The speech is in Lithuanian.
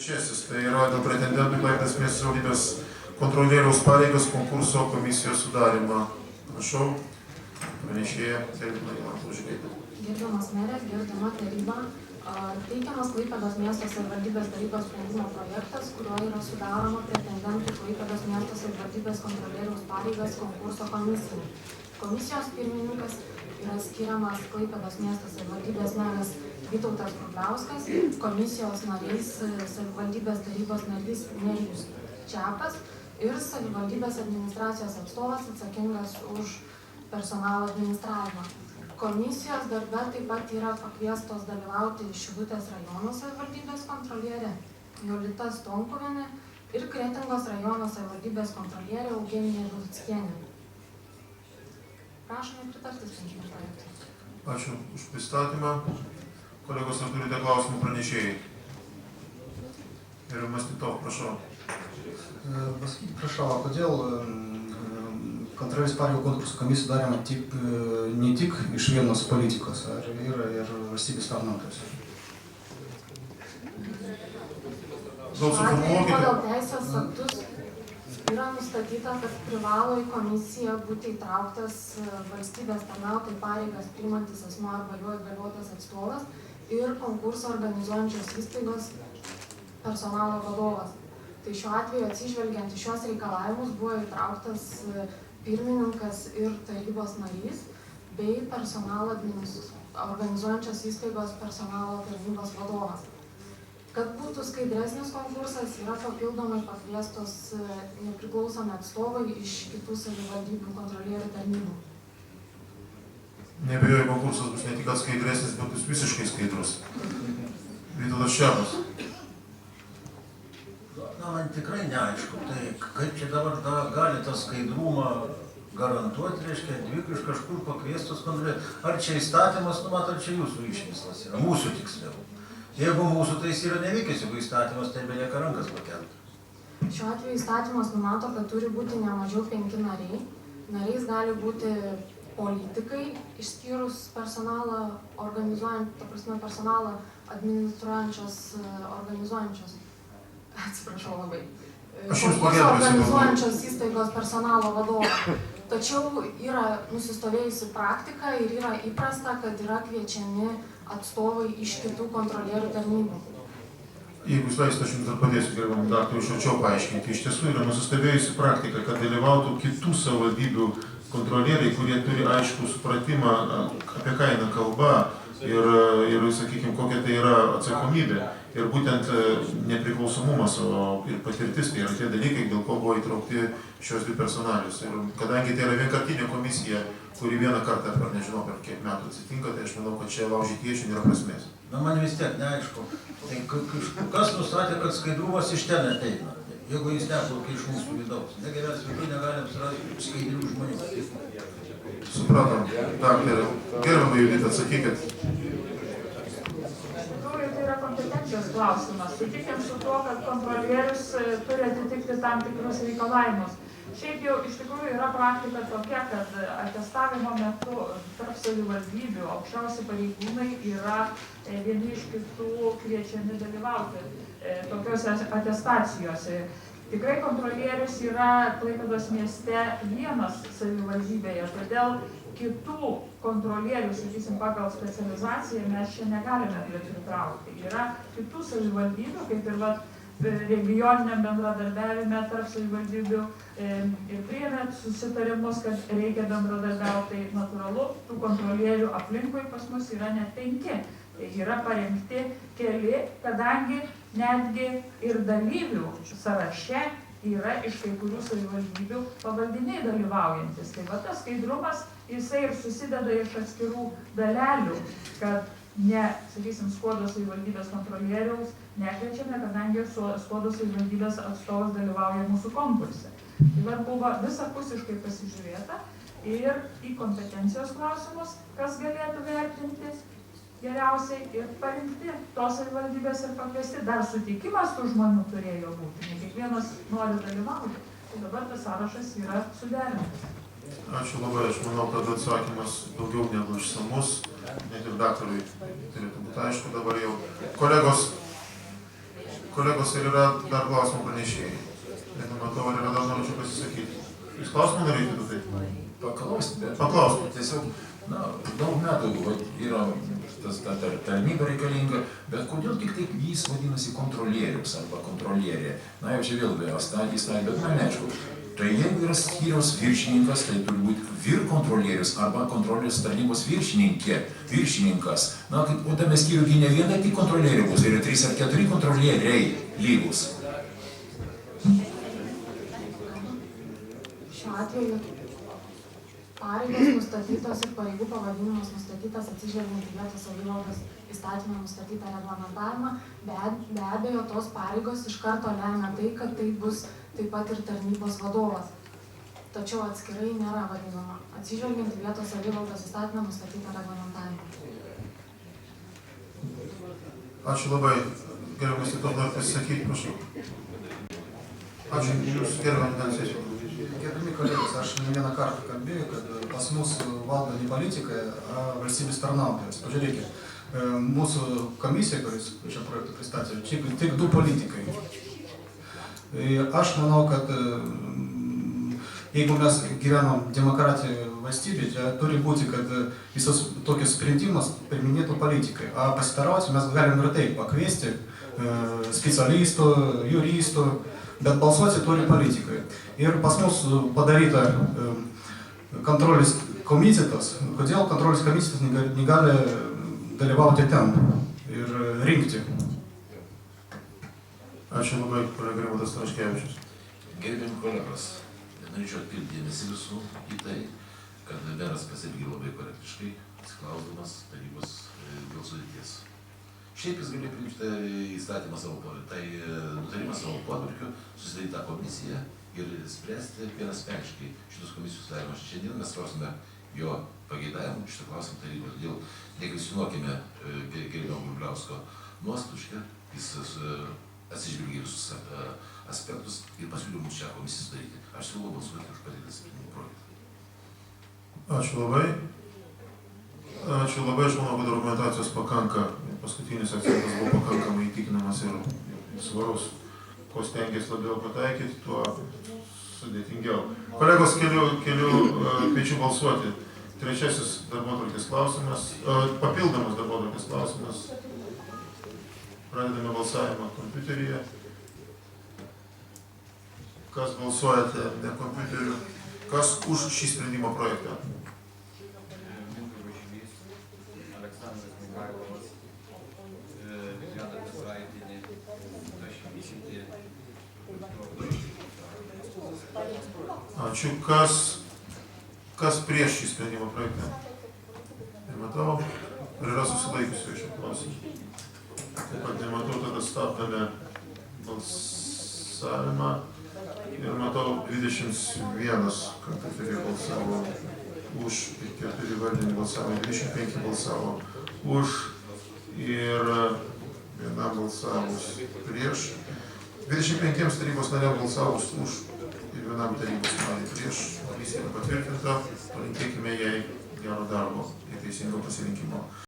Trečiasis, tai yra dėl pretendentų Klaipėdos miesto savivaldybės kontrolieriaus pareigas konkurso komisijos sudarimą. Prašau, pranešėja, Gerbiamas merė, gerbiama taryba, teikiamas Klaipėdos miesto savivaldybės tarybos sprendimo projektas, kuriuo yra sudaroma pretendentų Klaipėdos miesto savivaldybės kontrolieriaus pareigas konkurso komisijai. Komisijos pirmininkas yra skiriamas Klaipėdos miesto savivaldybės meras Vytautas Grubliauskas, komisijos narys savivaldybės tarybos narys Nerijus Čiapas ir savivaldybės administracijos atstovas atsakingas už personalo administravimą. Komisijos darbe taip pat yra pakviestos dalyvauti Šilutės rajono savivaldybės kontrolierė Jolita Stonkuvienė ir Kretingos rajono savivaldybės kontrolierė Eugenija Vilckienė. Prašome pritarti sprendimo projektui. Ačiū už pristatymą. Kolegos, ar turite klausimų pranešėjai? Gerbiamas Titov, prašau. Prašau, kodėl kontrolės pareigų konkursų komisijų daroma ne tik iš vienos politikos, ar yra ir valstybės tarnautojos? Pagal teisės aktus yra nustatyta, kad privalo į komisiją būti įtrauktas valstybės tarnautojų pareigas priimantis asmuo arba jo įgaliotas atstovas ir konkursą organizuojančios įstaigos personalo vadovas. Tai šiuo atveju atsižvelgiant į šios reikalavimus buvo įtrauktas pirmininkas ir tarybos narys bei personalo organizuojančios įstaigos personalo tarnybos vadovas. Kad būtų skaidresnis konkursas, yra papildomai pakviestos nepriklausomi atstovai iš kitų savivaldybių kontrolierių tarnybų. Neabejoju, konkursas bus ne tik skaidresnis, bet bus visiškai skaidrus. Vytautas Čiapas. Na, man tikrai neaišku, tai kaip čia dabar gali tą skaidrumą garantuoti, reiškia, dvi iš kažkur pakviestos kontrolierius. Ar čia įstatymas numato, ar čia jūsų išmislas yra, mūsų tiksliau. Jeigu mūsų, tai jis yra nevykęs, jeigu įstatymas, tai belieka rankas pakelti. Šiuo atveju įstatymas numato, kad turi būti ne mažiau 5 nariai. Nariais gali būti politikai, išskyrus personalą organizuojant, personalą administruojančios, organizuojančios, atsiprašau labai, organizuojančios įstaigos personalo vadovą. Tačiau yra nusistovėjusi praktika ir yra įprasta, kad yra kviečiami atstovai iš kitų kontrolierių tarnybų. Jeigu jūs leisite, aš jums dar padėsiu, gerbiamam daktarui, iš arčiau paaiškinti. Iš tiesų yra nusistovėjusi praktika, kad dalyvautų kitų savivaldybių kontrolieriai, kurie turi aiškų supratimą, apie ką eina kalba ir sakykime, kokia tai yra atsakomybė. Ir būtent nepriklausomumas ir patirtis, tai yra tie dalykai, dėl ko buvo įtraukti šios dvi personalijos. Ir kadangi tai yra vienkartinė komisija, kuri vieną kartą per nežinau, per kiek metų atsitinka, tai aš manau, kad čia laužyti iečių nėra prasmės. Na, man vis tiek neaišku. Tai kas nustatė, kad skaidrumas iš ten ateina? Jeigu jis neplaukia iš mūsų vidaus. Negi mes vidų negalim surasti skaidrių žmonių. Supratom. Daktarė, gerbiamą Juditą, atsakykit. Tai yra kompetencijos klausimas. Sutikim su tuo, kad kontrolierius turi atitikti tam tikrus reikalavimus. Šiaip jau iš tikrųjų yra praktika tokia, kad atestavimo metu tarp savivaldybių aukščiausi pareigūnai yra vieni iš kitų kviečiami dalyvauti tokiuose atestacijose. Tikrai kontrolierius yra Klaipėdos mieste vienas savivaldybėje, todėl kitų kontrolierių, sakysim, pagal specializaciją mes čia negalime pritraukti. Yra kitų savivaldybių, kaip ir regioniniam bendradarbiavime tarp savivaldybių ir priėmė susitarimus, kad reikia bendradarbiauti. Tai natūralu, tų kontrolierių aplinkui pas mus yra net 5. Tai yra parengti keli, kadangi netgi ir dalyvių sąraše yra iš kai kurių savivaldybių pavaldiniai dalyvaujantis. Tai va tas skaidrumas, jisai ir susideda iš atskirų dalelių, kad ne, sakysim, Skuodo savivaldybės kontrolieriaus nekviečiame, kadangi Skuodo savivaldybės atstovas dalyvauja mūsų konkurse. Tai buvo visapusiškai pasižiūrėta ir į kompetencijos klausimus, kas galėtų vertinti geriausiai ir parinkti tos savivaldybės ir pakviesti. Dar sutikimas tų žmonių turėjo būti, ne kiekvienas nori dalyvauti. Tai dabar tas sąrašas yra suderintas. Ačiū labai, aš manau, kad atsakymas daugiau negu išsamus, net ir daktarui turėtų būti aišku dabar jau. Kolegos, Kolegos, ar yra dar klausimų pranešėjai? Nematau, ar yra dar norinčių pasisakyti. Jūs klausimą norėtumėte tai? Paklausti, bet Paklausti. tiesiog, na, daug metų yra ta tarnyba reikalinga, bet kodėl tik taip jis vadinasi kontrolierius arba kontrolierė? Na, jau čia vėl įstatymai, bet man neaišku. Tai jeigu yra skyriaus viršininkas, tai turi būti vyr kontrolierius arba kontrolės tarnybos viršininkas. Na, o tame skyriuje ne viena tik kontrolieriai bus, yra 3 ar 4 kontrolieriai lygus. Šiuo atveju pareigos nustatytos ir pareigų pavadinimas nustatytas atsižvelgiant į vietos savivaldos įstatymą nustatytą reglamentavimą. Be abejo, tos pareigos iš karto lemia tai, kad tai bus taip pat ir tarnybos vadovas. Tačiau atskirai nėra vadinama, atsižvelgiant į vietos savivaldos įstatymą nustatytą reglamentavimą. Ačiū labai. Gerbiamas Titos, noriu pasisakyti, prašau. Ačiū, jūs gerbiamas Dansės. Gerbiami kolegos, aš ne vieną kartą kalbėjau, kad pas mus valdo ne politika, a valstybės tarnautojas. Pažiūrėkite, mūsų komisija, kuris šią projektą pristatė, tik 2 politikai. Aš manau, kad jeigu mes gyvenam demokratijoje valstybėje, turi būti, kad visos tokius sprendimus priminėtų politikai. A pasitarauti mes galim ir taip pakviesti specialistų, juristų, bet balsuoti turi politikai. Ir pas mus padaryta kontrolės komitetas. Kodėl kontrolės komitetas negali dalyvauti ten ir rinkti? Ačiū labai, kolega Rimantas Traškevičius. Gerbiami kolegos, norėčiau atkreipti dėmesį visų į tai, kad meras pasielgė labai korektiškai, atsiklausdamas tarybos dėl sudėties. Šiaip jis galėjo priimti įstatymą savo, tai nutarimą savo potvarkiu, susidaryti tą komisiją ir spręsti vienasmeniškai šitus komisijų sudarymus. Šiandien mes svarstome jo pageidavimų, šitą klausimą tarybos. Todėl nekvestionuokime gerbiamo Grubliausko nuostatų, jis atsižvelgia visus aspektus ir pasiūlė mums šią komisiją sudaryti. Aš siūlau balsuoti už pateiktą sprendimo projektą. Ačiū labai. Ačiū labai, aš manau, kad argumentacijos pakanka. Paskutinis akcentas buvo pakankamai įtikinamas ir svarus. Ko stengiasi labiau pataikyti, tuo sudėtingiau. Kolegos, kviečiu balsuoti. Trečiasis darbotvarkės klausimas, papildomas darbotvarkės klausimas. Pradedame balsavimą kompiuteryje. Kas balsuojate ne kompiuteriu? Kas už šį sprendimo projektą? Ačiū. Kas prieš šį sprendimo projektą? Nematau. Ar yra susilaikiusių šio klausimų? Taip pat nematau, tada stabdome balsavimą. Ir matau 21 kompiuteriai balsavo už, 4 valdiniai balsavo, 25 balsavo už ir vienam balsavus prieš. 25 tarybos nariams balsavus už ir vienam tarybos nariui prieš. Komisija patvirtinta, palinkėkime jai gero darbo ir teisingo pasirinkimo.